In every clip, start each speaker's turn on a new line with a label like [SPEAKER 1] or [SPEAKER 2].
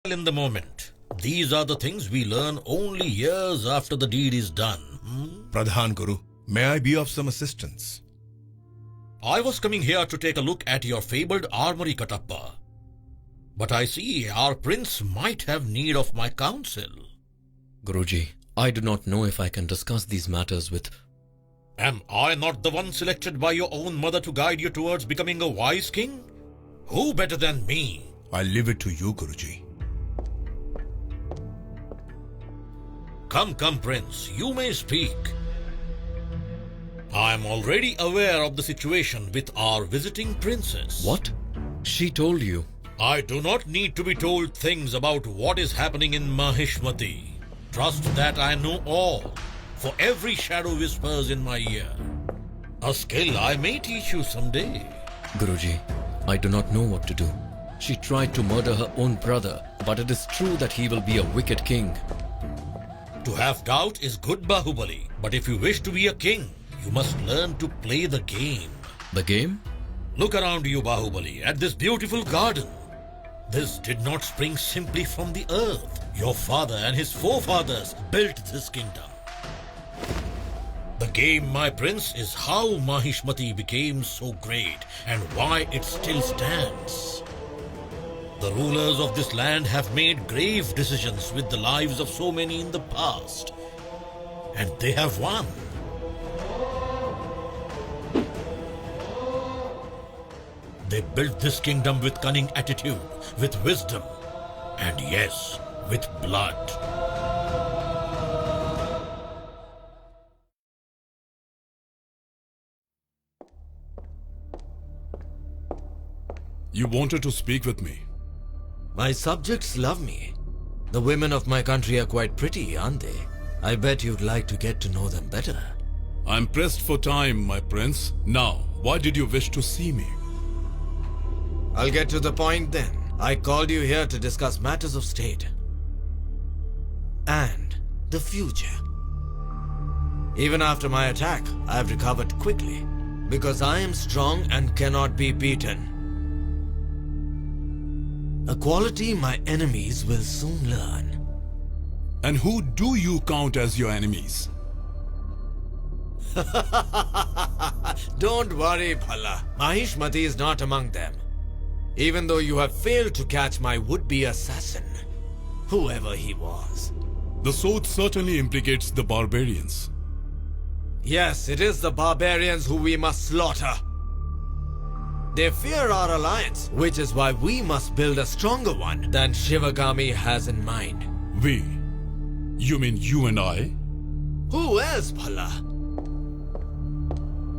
[SPEAKER 1] In the moment. These are the things we learn only years after the deed is done.
[SPEAKER 2] Pradhan Guru, may I be of some assistance?
[SPEAKER 1] I was coming here to take a look at your fabled armory, Katappa. But I see our prince might have need of my counsel.
[SPEAKER 3] Guruji, I do not know if I can discuss these matters with...
[SPEAKER 1] Am I not the one selected by your own mother to guide you towards becoming a wise king? Who better than me?
[SPEAKER 2] I leave it to you, Guruji.
[SPEAKER 1] Come, Prince, you may speak. I am already aware of the situation with our visiting princess.
[SPEAKER 3] What? She told you?
[SPEAKER 1] I do not need to be told things about what is happening in Mahishmati. Trust that I know all, for every shadow whispers in my ear. A skill I may teach you someday.
[SPEAKER 3] Guruji, I do not know what to do. She tried to murder her own brother, but it is true that he will be a wicked king.
[SPEAKER 1] To have doubt is good, Bahubali. But if you wish to be a king, you must learn to play the game.
[SPEAKER 3] The game?
[SPEAKER 1] Look around you, Bahubali, at this beautiful garden. This did not spring simply from the earth. Your father and his forefathers built this kingdom. The game, my prince, is how Mahishmati became so great and why it still stands. The rulers of this land have made grave decisions with the lives of so many in the past. And they have won. They built this kingdom with cunning attitude, with wisdom, and yes, with blood.
[SPEAKER 4] You wanted to speak with me.
[SPEAKER 5] My subjects love me. The women of my country are quite pretty, aren't they? I bet you'd like to get to know them better.
[SPEAKER 4] I'm pressed for time, my prince. Now, why did you wish to see me?
[SPEAKER 5] I'll get to the point then. I called you here to discuss matters of state. And the future. Even after my attack, I've recovered quickly. Because I am strong and cannot be beaten. A quality my enemies will soon learn.
[SPEAKER 4] And who do you count as your enemies?
[SPEAKER 5] Don't worry, Bhala. Mahishmati is not among them. Even though you have failed to catch my would-be assassin, whoever he was.
[SPEAKER 4] The sword certainly implicates the barbarians.
[SPEAKER 5] Yes, it is the barbarians who we must slaughter. They fear our alliance, which is why we must build a stronger one than Shivagami has in mind.
[SPEAKER 4] We? You mean you and I?
[SPEAKER 5] Who else, Bhala?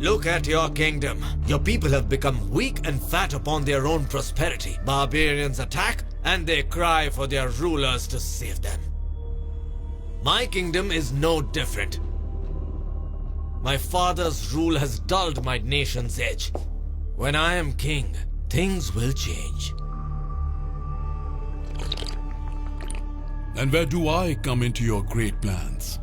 [SPEAKER 5] Look at your kingdom. Your people have become weak and fat upon their own prosperity. Barbarians attack, and they cry for their rulers to save them. My kingdom is no different. My father's rule has dulled my nation's edge. When I am king, things will change.
[SPEAKER 4] And where do I come into your great plans?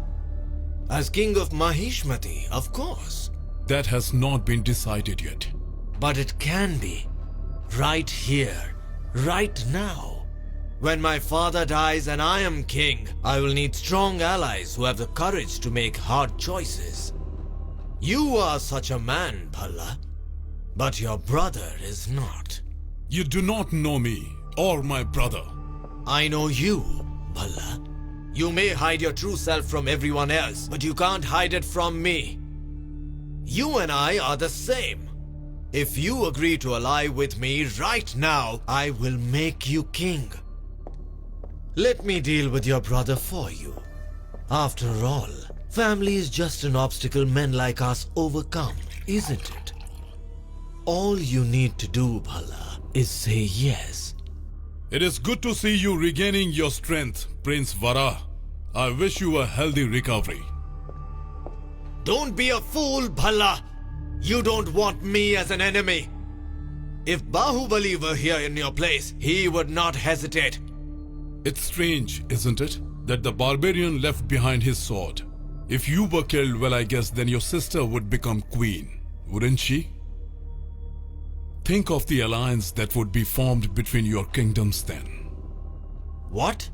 [SPEAKER 5] As king of Mahishmati, of course.
[SPEAKER 4] That has not been decided yet.
[SPEAKER 5] But it can be. Right here. Right now. When my father dies and I am king, I will need strong allies who have the courage to make hard choices. You are such a man, Bhala. But your brother is not.
[SPEAKER 4] You do not know me or my brother.
[SPEAKER 5] I know you, Bhala. You may hide your true self from everyone else, but you can't hide it from me. You and I are the same. If you agree to ally with me right now, I will make you king. Let me deal with your brother for you. After all, family is just an obstacle men like us overcome, isn't it? All you need to do, Bhala, is say yes.
[SPEAKER 4] It is good to see you regaining your strength, Prince Vara. I wish you a healthy recovery.
[SPEAKER 5] Don't be a fool, Bhala. You don't want me as an enemy. If Bahubali were here in your place, he would not hesitate.
[SPEAKER 4] It's strange, isn't it, that the barbarian left behind his sword. If you were killed, well, I guess then your sister would become queen, wouldn't she? Think of the alliance that would be formed between your kingdoms then.
[SPEAKER 5] What?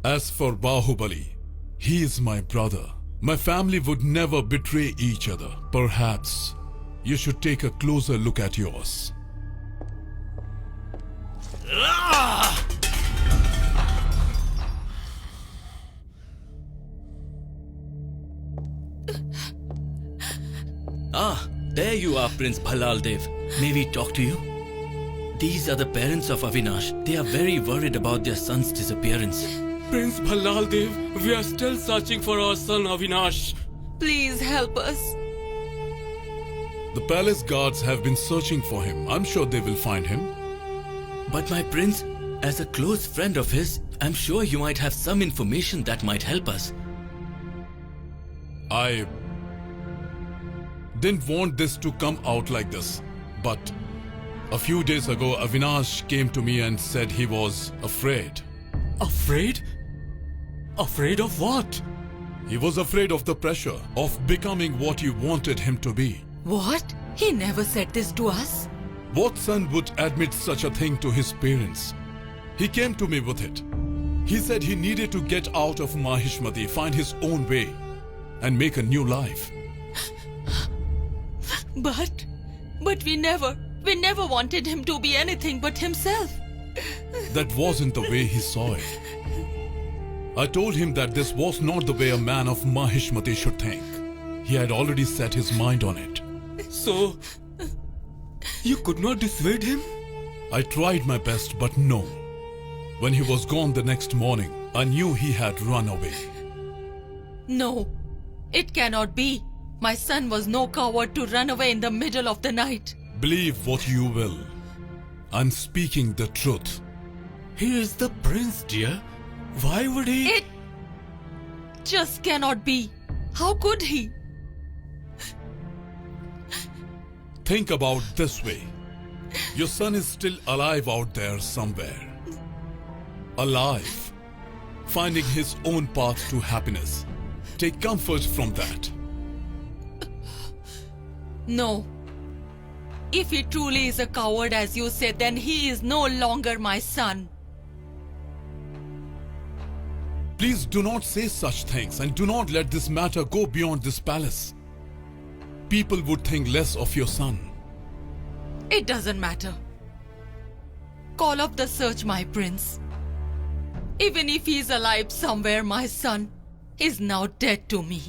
[SPEAKER 4] As for Bahubali, he is my brother. My family would never betray each other. Perhaps you should take a closer look at yours.
[SPEAKER 3] Ah, there you are, Prince Bhalal Dev. May we talk to you? These are the parents of Avinash. They are very worried about their son's disappearance.
[SPEAKER 6] Prince Bhalal Dev, we are still searching for our son Avinash.
[SPEAKER 7] Please help us.
[SPEAKER 4] The palace guards have been searching for him. I'm sure they will find him.
[SPEAKER 3] But my prince, as a close friend of his, I'm sure you might have some information that might help us.
[SPEAKER 4] I didn't want this to come out like this, but a few days ago, Avinash came to me and said he was afraid.
[SPEAKER 6] Afraid? Afraid of what?
[SPEAKER 4] He was afraid of the pressure of becoming what you wanted him to be.
[SPEAKER 7] What? He never said this to us.
[SPEAKER 4] What son would admit such a thing to his parents? He came to me with it. He said he needed to get out of Mahishmati, find his own way, and make a new life.
[SPEAKER 7] But we never wanted him to be anything but himself.
[SPEAKER 4] That wasn't the way he saw it. I told him that this was not the way a man of Mahishmati should think. He had already set his mind on it.
[SPEAKER 6] So, you could not dissuade him?
[SPEAKER 4] I tried my best, but no. When he was gone the next morning, I knew he had run away.
[SPEAKER 7] No, it cannot be. My son was no coward to run away in the middle of the night.
[SPEAKER 4] Believe what you will. I'm speaking the truth.
[SPEAKER 6] He is the prince, dear. Why would he?
[SPEAKER 7] It just cannot be. How could he?
[SPEAKER 4] Think about this way. Your son is still alive out there somewhere. Alive. Finding his own path to happiness. Take comfort from that.
[SPEAKER 7] No. If he truly is a coward as you said, then he is no longer my son.
[SPEAKER 4] Please do not say such things and do not let this matter go beyond this palace. People would think less of your son.
[SPEAKER 7] It doesn't matter. Call off the search, my prince. Even if he is alive somewhere, my son is now dead to me.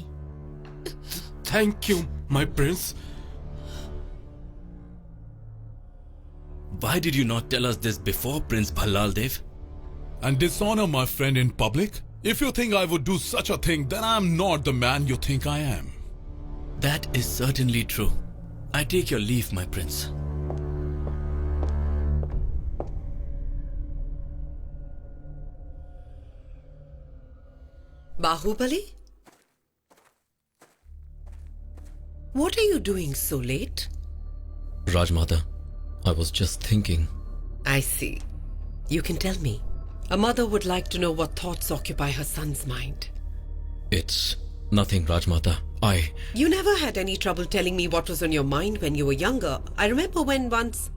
[SPEAKER 6] Thank you, my prince.
[SPEAKER 3] Why did you not tell us this before, Prince Bhalal Dev?
[SPEAKER 4] And dishonor my friend in public? If you think I would do such a thing, then I am not the man you think I am.
[SPEAKER 3] That is certainly true. I take your leave, my prince.
[SPEAKER 8] Bahubali? What are you doing so late?
[SPEAKER 3] Rajmata, I was just thinking.
[SPEAKER 8] I see. You can tell me. A mother would like to know what thoughts occupy her son's mind.
[SPEAKER 3] It's nothing, Rajmata.
[SPEAKER 8] You never had any trouble telling me what was on your mind when you were younger. I remember when once...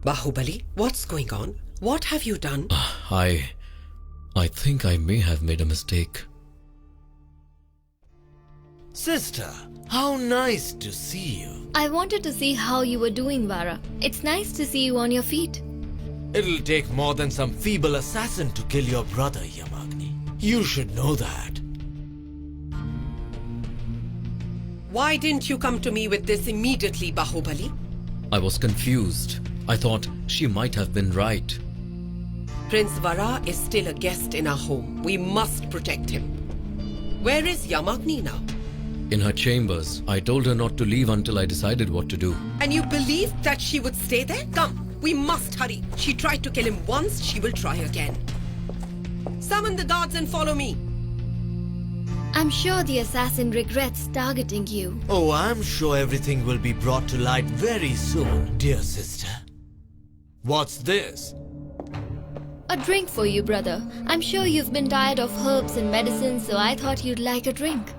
[SPEAKER 8] Bahubali, what's going on? What have you done?
[SPEAKER 3] I think I may have made a mistake.
[SPEAKER 5] Sister, how nice to see you.
[SPEAKER 9] I wanted to see how you were doing, Vara. It's nice to see you on your feet.
[SPEAKER 5] It'll take more than some feeble assassin to kill your brother, Yamagni. You should know that.
[SPEAKER 8] Why didn't you come to me with this immediately, Bahubali?
[SPEAKER 3] I was confused. I thought she might have been right.
[SPEAKER 8] Prince Vara is still a guest in our home. We must protect him. Where is Yamagni now?
[SPEAKER 3] In her chambers, I told her not to leave until I decided what to do.
[SPEAKER 8] And you believed that she would stay there? Come, we must hurry. She tried to kill him once, she will try again. Summon the guards and follow me.
[SPEAKER 9] I'm sure the assassin regrets targeting you.
[SPEAKER 5] Oh, I'm sure everything will be brought to light very soon, dear sister. What's this?
[SPEAKER 9] A drink for you, brother. I'm sure you've been tired of herbs and medicines, so I thought you'd like a drink.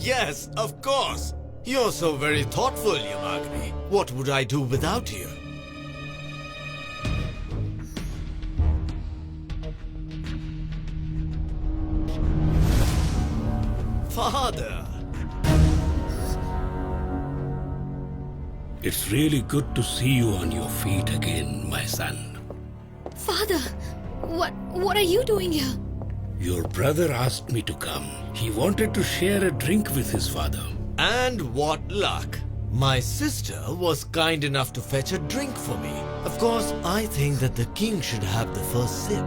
[SPEAKER 5] Yes, of course. You're so very thoughtful, Yamagni. What would I do without you? father.
[SPEAKER 6] It's really good to see you on your feet again, my son.
[SPEAKER 9] Father, what are you doing here?
[SPEAKER 6] Your brother asked me to come. He wanted to share a drink with his father.
[SPEAKER 5] And what luck! My sister was kind enough to fetch a drink for me. Of course, I think that the king should have the first sip.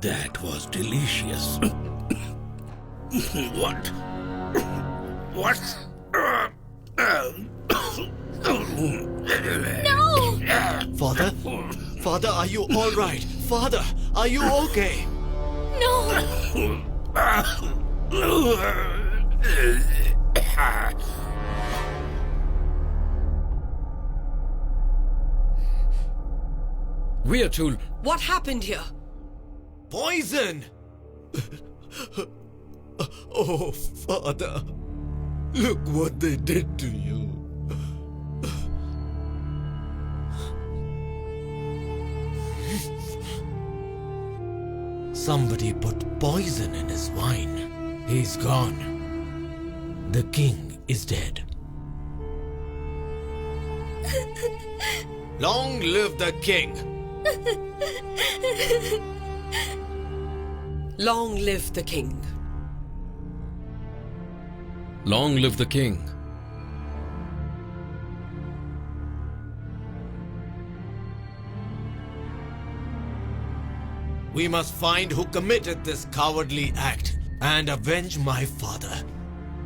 [SPEAKER 6] That was delicious. What? What?
[SPEAKER 9] No!
[SPEAKER 5] Father? Father, are you alright? Father, are you okay?
[SPEAKER 9] No!
[SPEAKER 3] We are told.
[SPEAKER 8] What happened here?
[SPEAKER 5] Poison! Oh, Father. Look what they did to you. Somebody put poison in his wine. He's gone. The king is dead. Long live the king!
[SPEAKER 8] Long live the king.
[SPEAKER 3] Long live the king.
[SPEAKER 5] We must find who committed this cowardly act and avenge my father.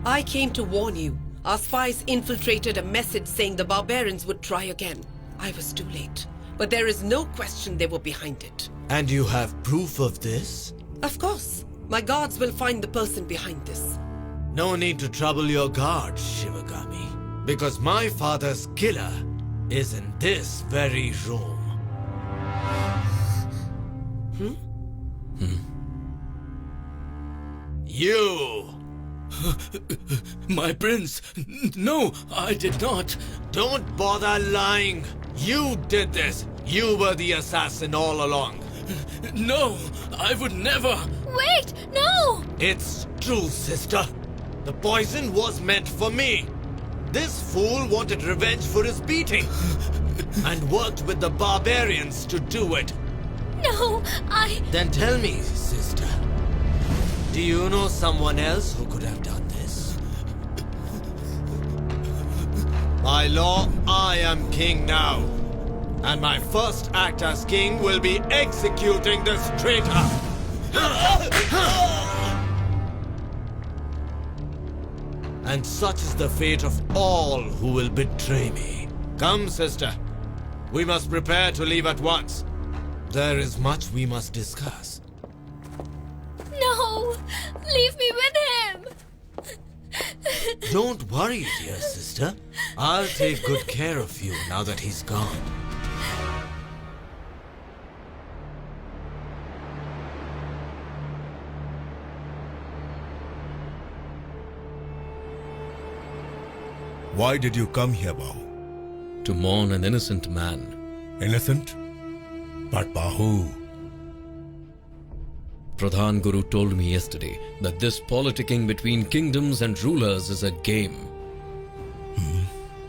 [SPEAKER 8] I came to warn you. Our spies infiltrated a message saying the barbarians would try again. I was too late. But there is no question they were behind it.
[SPEAKER 5] And you have proof of this?
[SPEAKER 8] Of course. My guards will find the person behind this.
[SPEAKER 5] No need to trouble your guards, Shivagami. Because my father's killer is in this very room. You!
[SPEAKER 3] My prince! No, I did not.
[SPEAKER 5] Don't bother lying! You did this! You were the assassin all along!
[SPEAKER 3] No, I would never.
[SPEAKER 9] Wait, no!
[SPEAKER 5] It's true, sister. The poison was meant for me. This fool wanted revenge for his beating and worked with the barbarians to do it.
[SPEAKER 9] No,
[SPEAKER 5] Then tell me, sister, do you know someone else who could have done this? By law, I am king now. And my first act as king will be executing this traitor. And such is the fate of all who will betray me. Come, sister. We must prepare to leave at once. There is much we must discuss.
[SPEAKER 9] No! Leave me with him!
[SPEAKER 5] Don't worry, dear sister. I'll take good care of you now that he's gone.
[SPEAKER 2] Why did you come here, Bahu?
[SPEAKER 3] To mourn an innocent man.
[SPEAKER 2] Innocent? But Bahu.
[SPEAKER 3] Pradhan Guru told me yesterday that this politicking between kingdoms and rulers is a game.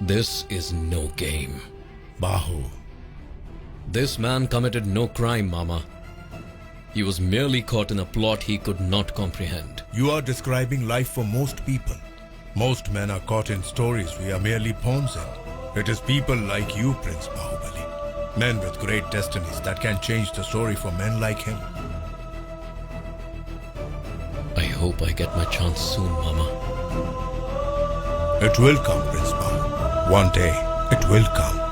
[SPEAKER 3] This is no game.
[SPEAKER 2] Bahu.
[SPEAKER 3] This man committed no crime, Mama. He was merely caught in a plot he could not comprehend.
[SPEAKER 2] You are describing life for most people. Most men are caught in stories we are merely pawns in. It is people like you, Prince Bahubali. Men with great destinies that can change the story for men like him.
[SPEAKER 3] I hope I get my chance soon, Mama.
[SPEAKER 2] It will come, Prince Bahu. One day, it will come.